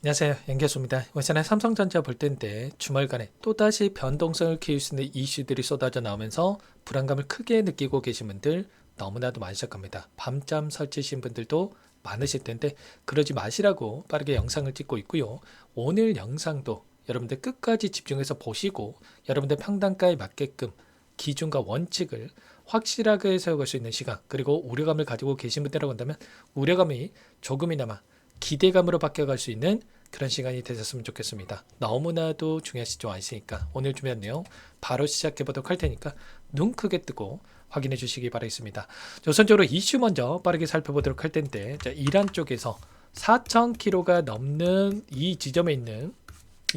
안녕하세요. 연결소입니다. 이번 시간에 삼성전자 볼 텐데 주말간에 또다시 변동성을 키울 수 있는 이슈들이 쏟아져 나오면서 불안감을 크게 느끼고 계신 분들 너무나도 많으실 겁니다. 밤잠 설치신 분들도 많으실 텐데 그러지 마시라고 빠르게 영상을 찍고 있고요. 오늘 영상도 여러분들 끝까지 집중해서 보시고 여러분들 평단가에 맞게끔 기준과 원칙을 확실하게 세워갈 수 있는 시간, 그리고 우려감을 가지고 계신 분들이라고 한다면 우려감이 조금이나마 기대감으로 바뀌어갈 수 있는 그런 시간이 되셨으면 좋겠습니다. 너무나도 중요하시죠 않으시니까 오늘 준비한 내용 바로 시작해 보도록 할 테니까 눈 크게 뜨고 확인해 주시기 바라겠습니다. 우선적으로 이슈 먼저 빠르게 살펴보도록 할 텐데, 이란 쪽에서 4,000km가 넘는 이 지점에 있는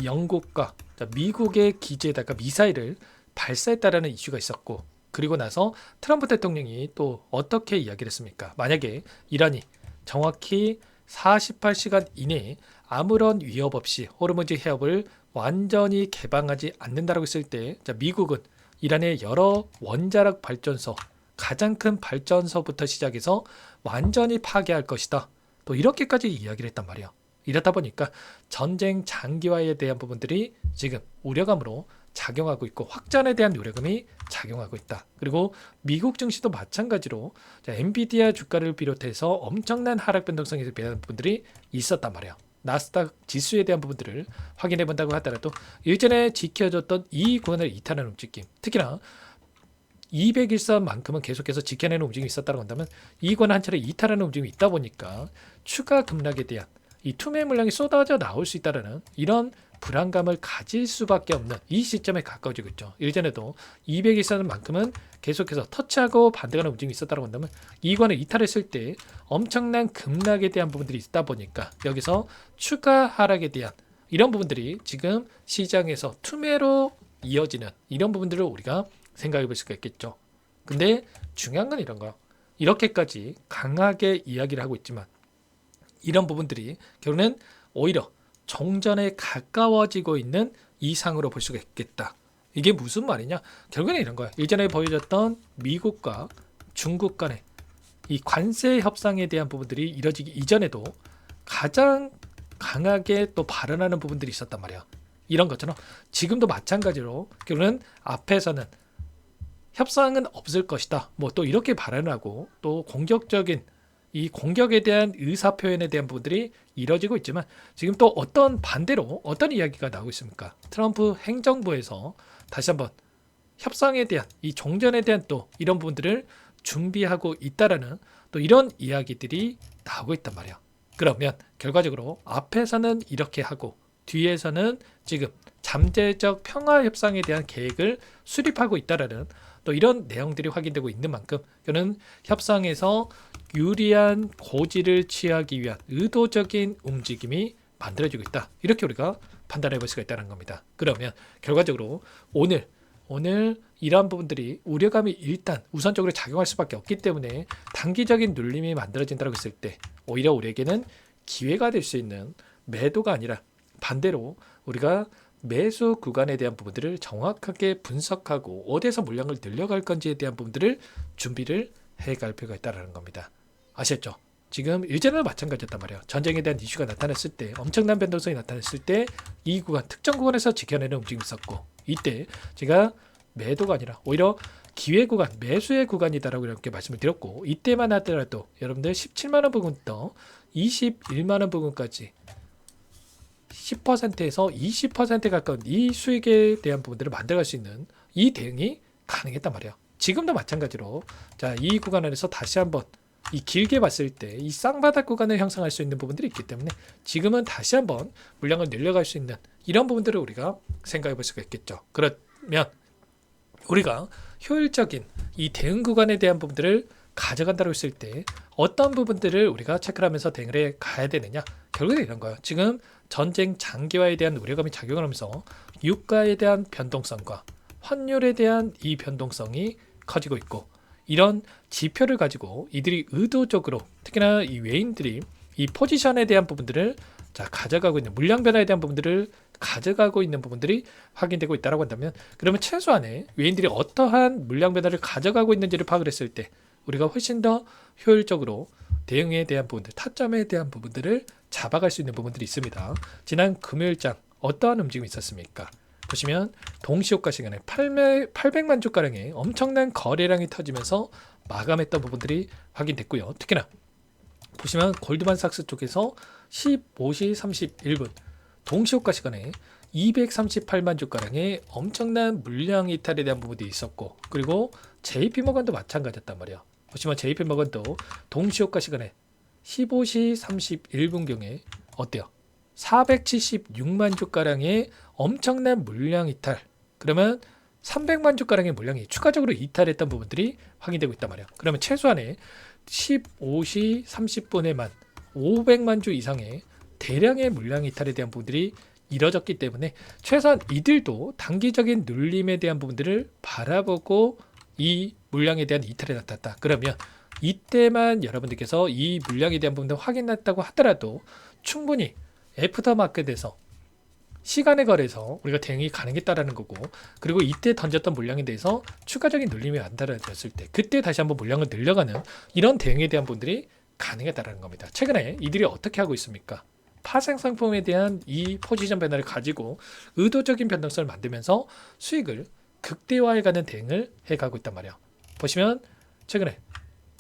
영국과 미국의 기지에다가 미사일을 발사했다라는 이슈가 있었고, 그리고 나서 트럼프 대통령이 또 어떻게 이야기를 했습니까? 만약에 이란이 정확히 48시간 이내에 아무런 위협 없이 호르무즈 해협을 완전히 개방하지 않는다고 했을 때, 미국은 이란의 여러 원자력 발전소, 가장 큰 발전소부터 시작해서 완전히 파괴할 것이다. 또 이렇게까지 이야기를 했단 말이에요. 이렇다 보니까 전쟁 장기화에 대한 부분들이 지금 우려감으로 작용하고 있고, 확전에 대한 우려감이 작용하고 있다. 그리고 미국 증시도 마찬가지로 엔비디아 주가를 비롯해서 엄청난 하락 변동성에 대한 부분들이 있었단 말이에요. 나스닥 지수에 대한 부분들을 확인해 본다고 하더라도 일전에 지켜졌던 이 구간을 이탈하는 움직임, 특히나 200일선만큼은 계속해서 지켜내는 움직임이 있었다고 한다면 이 구간 한 차례 이탈하는 움직임이 있다 보니까 추가 급락에 대한 이 투매 물량이 쏟아져 나올 수 있다는 이런 불안감을 가질 수밖에 없는 이 시점에 가까워지고 있죠. 일전에도 200일선만큼은 계속해서 터치하고 반등하는 움직임이 있었다고 한다면 이관을 이탈했을 때 엄청난 급락에 대한 부분들이 있다 보니까 여기서 추가 하락에 대한 이런 부분들이 지금 시장에서 투매로 이어지는 이런 부분들을 우리가 생각해 볼 수가 있겠죠. 근데 중요한 건 이런 거예요. 이렇게까지 강하게 이야기를 하고 있지만 이런 부분들이 결국은 오히려 종전에 가까워지고 있는 이상으로 볼 수가 있겠다. 이게 무슨 말이냐? 결국에는 이런 거야. 일전에 보여줬던 미국과 중국 간의 이 관세 협상에 대한 부분들이 이뤄지기 이전에도 가장 강하게 또 발언하는 부분들이 있었단 말이야. 이런 것처럼 지금도 마찬가지로 결국은 앞에서는 협상은 없을 것이다. 뭐 또 이렇게 발언하고 또 공격적인 이 공격에 대한 의사표현에 대한 부분들이 이뤄지고 있지만 지금 또 어떤 반대로 어떤 이야기가 나오고 있습니까? 트럼프 행정부에서 다시 한번 협상에 대한 이 종전에 대한 또 이런 부분들을 준비하고 있다라는 또 이런 이야기들이 나오고 있단 말이야. 그러면 결과적으로 앞에서는 이렇게 하고 뒤에서는 지금 잠재적 평화 협상에 대한 계획을 수립하고 있다라는 또 이런 내용들이 확인되고 있는 만큼 저는 협상에서 유리한 고지를 취하기 위한 의도적인 움직임이 만들어지고 있다. 이렇게 우리가 판단해 볼 수가 있다는 겁니다. 그러면 결과적으로 오늘 이러한 부분들이 우려감이 일단 우선적으로 작용할 수밖에 없기 때문에 단기적인 눌림이 만들어진다고 했을 때 오히려 우리에게는 기회가 될 수 있는 매도가 아니라 반대로 우리가 매수 구간에 대한 부분들을 정확하게 분석하고 어디에서 물량을 늘려갈 건지에 대한 부분들을 준비를 해갈 필요가 있다는 겁니다. 아셨죠? 지금 일전에도 마찬가지였단 말이에요. 전쟁에 대한 이슈가 나타났을 때, 엄청난 변동성이 나타났을 때 이 구간, 특정 구간에서 지켜내는 움직임이 있었고, 이때 제가 매도가 아니라 오히려 기회 구간, 매수의 구간이다라고 이렇게 말씀을 드렸고, 이때만 하더라도 여러분들 17만원 부분부터 21만원 부분까지 10%에서 20% 가까운 이 수익에 대한 부분들을 만들어갈 수 있는 이 대응이 가능했단 말이에요. 지금도 마찬가지로 이 구간 안에서 다시 한번 이 길게 봤을 때 이 쌍바닥 구간을 형성할 수 있는 부분들이 있기 때문에 지금은 다시 한번 물량을 늘려갈 수 있는 이런 부분들을 우리가 생각해 볼 수가 있겠죠. 그러면 우리가 효율적인 이 대응 구간에 대한 부분들을 가져간다고 했을 때 어떤 부분들을 우리가 체크를 하면서 대응을 해 가야 되느냐? 결국은 이런 거예요. 지금 전쟁 장기화에 대한 우려감이 작용을 하면서 유가에 대한 변동성과 환율에 대한 이 변동성이 커지고 있고, 이런 지표를 가지고 이들이 의도적으로 특히나 이 외인들이 이 포지션에 대한 부분들을 가져가고 있는 물량 변화에 대한 부분들을 가져가고 있는 부분들이 확인되고 있다고 한다면, 그러면 최소한의 외인들이 어떠한 물량 변화를 가져가고 있는지를 파악을 했을 때 우리가 훨씬 더 효율적으로 대응에 대한 부분들, 타점에 대한 부분들을 잡아갈 수 있는 부분들이 있습니다. 지난 금요일장 어떠한 움직임이 있었습니까? 보시면 동시효과 시간에 800만 주가량의 엄청난 거래량이 터지면서 마감했던 부분들이 확인됐고요. 특히나 보시면 골드만삭스 쪽에서 15시 31분 동시효과 시간에 238만 주가량의 엄청난 물량 이탈에 대한 부분도 있었고, 그리고 JP모건도 마찬가지였단 말이에요. 보시면 JP모건도 동시효과 시간에 15시 31분경에 어때요? 476만 주가량의 엄청난 물량 이탈, 그러면 300만 주가량의 물량이 추가적으로 이탈했던 부분들이 확인되고 있단 말이에요. 그러면 최소한의 15시 30분에만 500만 주 이상의 대량의 물량 이탈에 대한 부분들이 이뤄졌기 때문에 최소한 이들도 단기적인 눌림에 대한 부분들을 바라보고 이 물량에 대한 이탈이 나타났다. 그러면 이때만 여러분들께서 이 물량에 대한 부분을 확인했다고 하더라도 충분히 애프터마켓에서 시간에 걸해서 우리가 대응이 가능했다라는 거고, 그리고 이때 던졌던 물량에 대해서 추가적인 눌림이 만들어졌을 때 그때 다시 한번 물량을 늘려가는 이런 대응에 대한 부분들이 가능했다라는 겁니다. 최근에 이들이 어떻게 하고 있습니까? 파생 상품에 대한 이 포지션 변화를 가지고 의도적인 변동성을 만들면서 수익을 극대화해가는 대응을 해가고 있단 말이에요. 보시면 최근에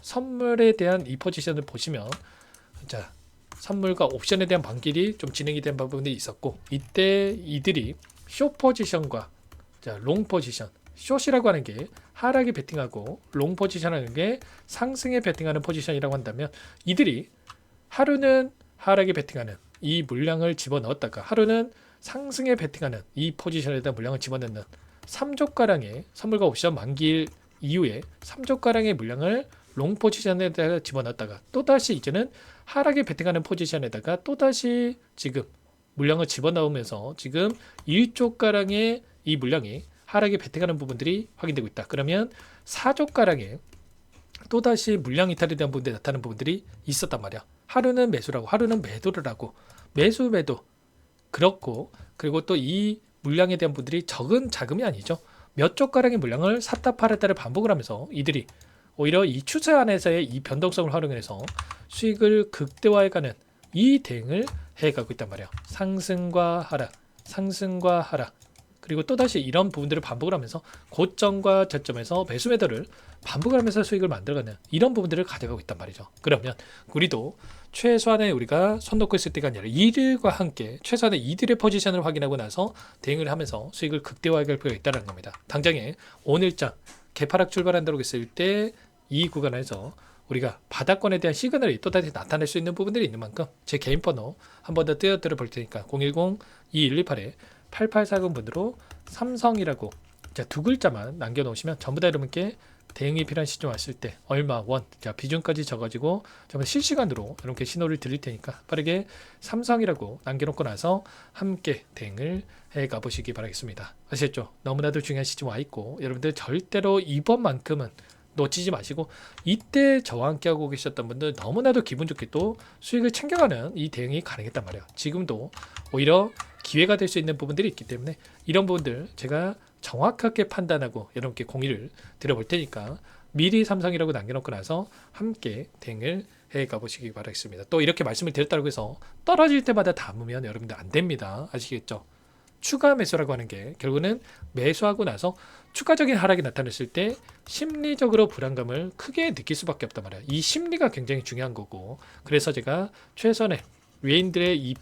선물에 대한 이 포지션을 보시면, 자, 선물과 옵션에 대한 반길이 좀 진행이 된 부분이 있었고, 이때 이들이 숏 포지션과 롱 포지션, 숏이라고 하는 게 하락에 베팅하고 롱 포지션이라는 게 상승에 베팅하는 포지션이라고 한다면, 이들이 하루는 하락에 베팅하는 이 물량을 집어넣었다가 하루는 상승에 베팅하는 이 포지션에다 물량을 집어넣는 3조가량의 선물과 옵션 만기일 이후에 3조가량의 물량을 롱 포지션에다가 집어넣었다가 또다시 이제는 하락에 베팅하는 포지션에다가 또다시 지금 물량을 집어넣으면서 지금 1조가량의 이 물량이 하락에 베팅하는 부분들이 확인되고 있다. 그러면 4조가량의 또다시 물량 이탈에 대한 부분들이 나타나는 부분들이 있었단 말이야. 하루는 매수라고 하루는 매도를 하고 매수 매도 그렇고, 그리고 또 이 물량에 대한 부분들이 적은 자금이 아니죠. 몇 조가량의 물량을 샀다 팔았다를 반복을 하면서 이들이 오히려 이 추세 안에서의 이 변동성을 활용해서 수익을 극대화해가는 이 대응을 해가고 있단 말이에요. 상승과 하락, 상승과 하락, 그리고 또다시 이런 부분들을 반복을 하면서 고점과 저점에서 매수 매도를 반복을 하면서 수익을 만들어가는 이런 부분들을 가져가고 있단 말이죠. 그러면 우리도 최소한의 우리가 손 놓고 있을 때가 아니라 이들과 함께 최소한의 이들의 포지션을 확인하고 나서 대응을 하면서 수익을 극대화할 필요가 있다는 겁니다. 당장에 오늘장 개파락 출발한다고 했을 때 이 구간에서 우리가 바닥권에 대한 시그널이 또다시 나타낼 수 있는 부분들이 있는 만큼 제 개인 번호 한 번 더 띄워드려 볼 테니까 010-2118-8840번으로 삼성이라고 두 글자만 남겨놓으시면 전부 다 여러분께 대응이 필요한 시점 왔을 때 얼마 원 비중까지 적어지고 정말 실시간으로 여러분께 신호를 드릴 테니까 빠르게 삼성이라고 남겨놓고 나서 함께 대응을 해가 보시기 바라겠습니다. 아시겠죠? 너무나도 중요한 시점 와 있고 여러분들 절대로 이번만큼은 놓치지 마시고, 이때 저와 함께 하고 계셨던 분들 너무나도 기분 좋게 또 수익을 챙겨가는 이 대응이 가능했단 말이에요. 지금도 오히려 기회가 될 수 있는 부분들이 있기 때문에 이런 부분들 제가 정확하게 판단하고 여러분께 공유를 드려볼 테니까 미리 삼성이라고 남겨놓고 나서 함께 대응을 해가 보시기 바라겠습니다. 또 이렇게 말씀을 드렸다고 해서 떨어질 때마다 담으면 여러분들 안 됩니다. 아시겠죠? 추가 매수라고 하는 게 결국은 매수하고 나서 추가적인 하락이 나타났을 때 심리적으로 불안감을 크게 느낄 수밖에 없단 말이에요. 이 심리가 굉장히 중요한 거고, 그래서 제가 최선의 외인들의 이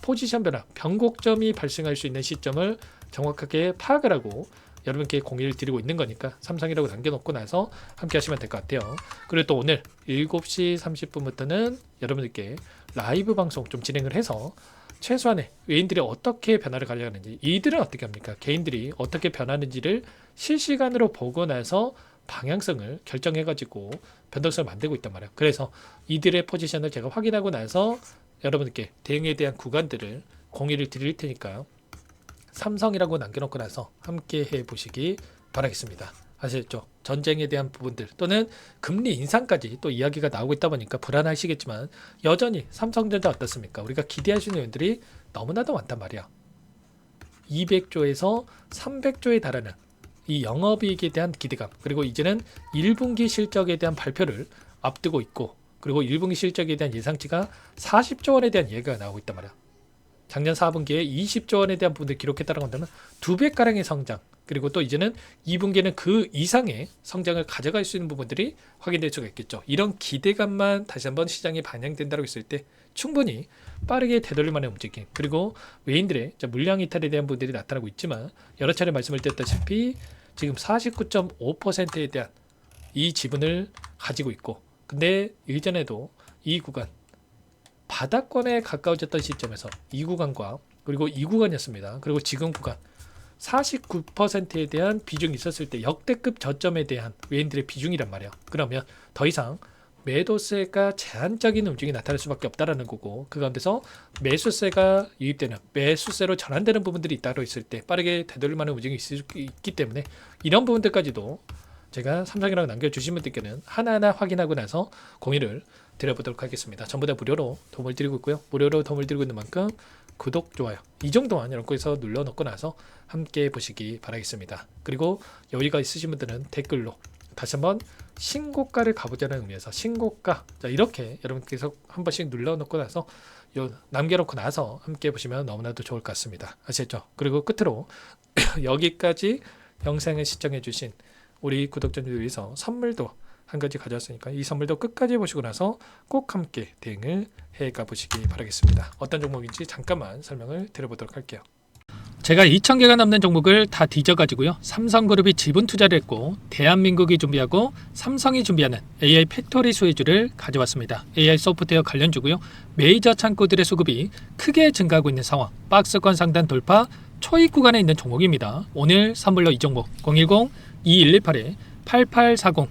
포지션 변화, 변곡점이 발생할 수 있는 시점을 정확하게 파악을 하고 여러분께 공유를 드리고 있는 거니까 삼성이라고 남겨놓고 나서 함께 하시면 될 것 같아요. 그리고 또 오늘 7시 30분부터는 여러분들께 라이브 방송 좀 진행을 해서 최소한의 외인들이 어떻게 변화를 가져가는지, 이들은 어떻게 합니까? 개인들이 어떻게 변하는지를 실시간으로 보고 나서 방향성을 결정해가지고 변동성을 만들고 있단 말이에요. 그래서 이들의 포지션을 제가 확인하고 나서 여러분들께 대응에 대한 구간들을 공유를 드릴 테니까 삼성이라고 남겨놓고 나서 함께 해보시기 바라겠습니다. 아시겠죠? 전쟁에 대한 부분들 또는 금리 인상까지 또 이야기가 나오고 있다 보니까 불안하시겠지만 여전히 삼성전자 어떻습니까? 우리가 기대할 수 있는 일들이 너무나도 많단 말이야. 200조에서 300조에 달하는 이 영업이익에 대한 기대감, 그리고 이제는 1분기 실적에 대한 발표를 앞두고 있고, 그리고 1분기 실적에 대한 예상치가 40조 원에 대한 예가 나오고 있단 말이야. 작년 4분기에 20조 원에 대한 부분을 기록했다는 건데는 2배가량의 성장, 그리고 또 이제는 2분기에는 그 이상의 성장을 가져갈 수 있는 부분들이 확인될 수가 있겠죠. 이런 기대감만 다시 한번 시장에 반영된다고 했을 때 충분히 빠르게 되돌릴 만한 움직임, 그리고 외인들의 물량 이탈에 대한 부분들이 나타나고 있지만 여러 차례 말씀을 드렸다시피 지금 49.5%에 대한 이 지분을 가지고 있고, 근데 일전에도 이 구간 바닥권에 가까워졌던 시점에서 이 구간과 그리고 이 구간이었습니다. 그리고 지금 구간 49%에 대한 비중이 있었을 때 역대급 저점에 대한 외인들의 비중이란 말이에요. 그러면 더 이상 매도세가 제한적인 움직임이 나타날 수밖에 없다라는 거고, 그 가운데서 매수세가 유입되는, 매수세로 전환되는 부분들이 있다고 했을 때 빠르게 되돌릴 만한 움직임이 있기 때문에 이런 부분들까지도 제가 삼성이라고 남겨주신 분들께는 하나하나 확인하고 나서 공유를 드려보도록 하겠습니다. 전부 다 무료로 도움을 드리고 있고요. 무료로 도움을 드리고 있는 만큼 구독, 좋아요 이 정도만 이런 거에서 눌러놓고 나서 함께 보시기 바라겠습니다. 그리고 여유가 있으신 분들은 댓글로 다시 한번 신고가를 가보자는 의미에서 신고가, 자 이렇게 여러분께서 한 번씩 눌러놓고 나서 남겨놓고 나서 함께 보시면 너무나도 좋을 것 같습니다. 아시겠죠? 그리고 끝으로 여기까지 영상을 시청해 주신 우리 구독자님들 위해서 선물도 한 가지 가져왔으니까 이 선물도 끝까지 보시고 나서 꼭 함께 대응을 해가 보시기 바라겠습니다. 어떤 종목인지 잠깐만 설명을 드려보도록 할게요. 제가 2,000개가 넘는 종목을 다 뒤져가지고요, 삼성그룹이 지분 투자를 했고 대한민국이 준비하고 삼성이 준비하는 AI 팩토리 수혜주를 가져왔습니다. AI 소프트웨어 관련주고요. 메이저 창고들의 수급이 크게 증가하고 있는 상황, 박스권 상단 돌파 초입 구간에 있는 종목입니다. 오늘 선물로 이 종목 010-2118-8840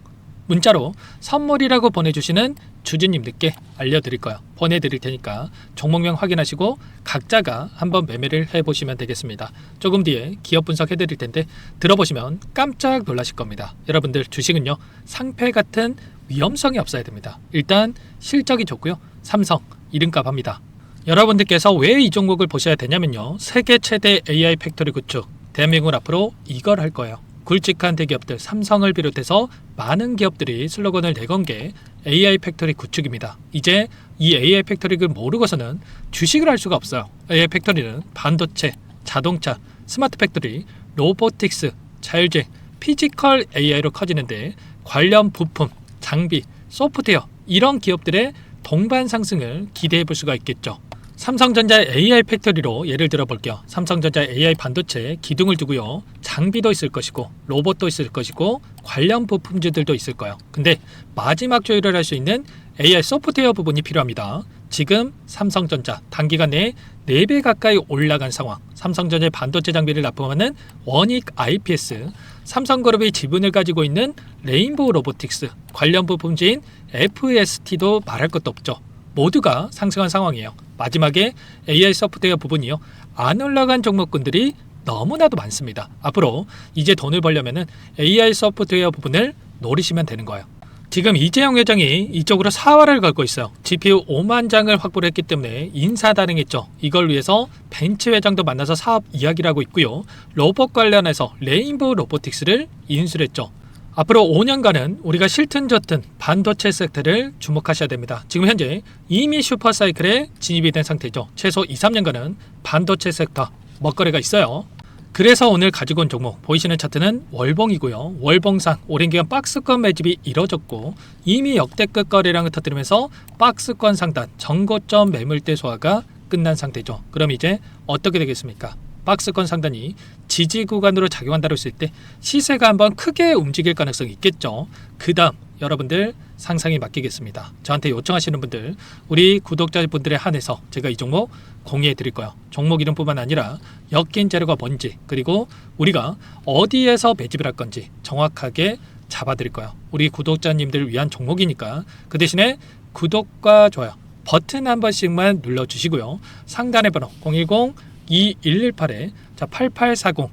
문자로 선물이라고 보내주시는 주주님들께 알려드릴 거예요. 보내드릴 테니까 종목명 확인하시고 각자가 한번 매매를 해보시면 되겠습니다. 조금 뒤에 기업 분석해드릴 텐데 들어보시면 깜짝 놀라실 겁니다. 여러분들 주식은요, 상패 같은 위험성이 없어야 됩니다. 일단 실적이 좋고요, 삼성 이름값 합니다. 여러분들께서 왜 이 종목을 보셔야 되냐면요, 세계 최대 AI 팩토리 구축, 대한민국은 앞으로 이걸 할 거예요. 굵직한 대기업들 삼성을 비롯해서 많은 기업들이 슬로건을 내건 게 AI 팩토리 구축입니다. 이제 이 AI 팩토리를 모르고서는 주식을 할 수가 없어요. AI 팩토리는 반도체, 자동차, 스마트 팩토리, 로보틱스, 자율주행, 피지컬 AI로 커지는데 관련 부품, 장비, 소프트웨어 이런 기업들의 동반 상승을 기대해 볼 수가 있겠죠. 삼성전자의 AI 팩토리로 예를 들어 볼게요. 삼성전자 AI 반도체 기둥을 두고요, 장비도 있을 것이고 로봇도 있을 것이고 관련 부품주들도 있을 거예요. 근데 마지막 조율을 할 수 있는 AI 소프트웨어 부분이 필요합니다. 지금 삼성전자 단기간 내에 4배 가까이 올라간 상황, 삼성전자의 반도체 장비를 납품하는 원익 IPS, 삼성그룹이 지분을 가지고 있는 레인보우 로보틱스, 관련 부품주인 FST도 말할 것도 없죠. 모두가 상승한 상황이에요. 마지막에 AI 소프트웨어 부분이요, 안 올라간 종목군들이 너무나도 많습니다. 앞으로 이제 돈을 벌려면 AI 소프트웨어 부분을 노리시면 되는 거예요. 지금 이재용 회장이 이쪽으로 사활을 걸고 있어요. GPU 5만 장을 확보를 했기 때문에 인사단행했죠. 이걸 위해서 벤츠 회장도 만나서 사업 이야기를 하고 있고요. 로봇 관련해서 레인보우 로보틱스를 인수를 했죠. 앞으로 5년간은 우리가 싫든 좋든 반도체 섹터를 주목하셔야 됩니다. 지금 현재 이미 슈퍼사이클에 진입이 된 상태죠. 최소 2-3년간은 반도체 섹터 먹거리가 있어요. 그래서 오늘 가지고 온 종목 보이시는 차트는 월봉이고요. 월봉상 오랜 기간 박스권 매집이 이뤄졌고 이미 역대급 거래량을 터뜨리면서 박스권 상단 전고점 매물대 소화가 끝난 상태죠. 그럼 이제 어떻게 되겠습니까? 박스권 상단이 지지 구간으로 작용한다고 했을 때 시세가 한번 크게 움직일 가능성이 있겠죠. 그 다음 여러분들 상상에 맡기겠습니다. 저한테 요청하시는 분들, 우리 구독자분들에 한해서 제가 이 종목 공유해 드릴 거예요. 종목 이름뿐만 아니라 엮인 재료가 뭔지, 그리고 우리가 어디에서 매집을 할 건지 정확하게 잡아 드릴 거예요. 우리 구독자님들 위한 종목이니까 그 대신에 구독과 좋아요 버튼 한 번씩만 눌러주시고요. 상단의 번호 010-2118-8840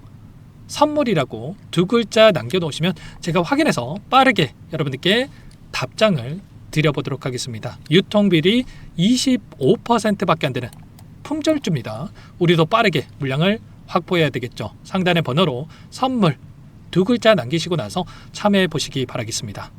선물이라고 2글자 남겨놓으시면 제가 확인해서 빠르게 여러분들께 답장을 드려보도록 하겠습니다. 유통비리 25%밖에 안 되는 품절주입니다. 우리도 빠르게 물량을 확보해야 되겠죠. 상단의 번호로 선물 2글자 남기시고 나서 참여해 보시기 바라겠습니다.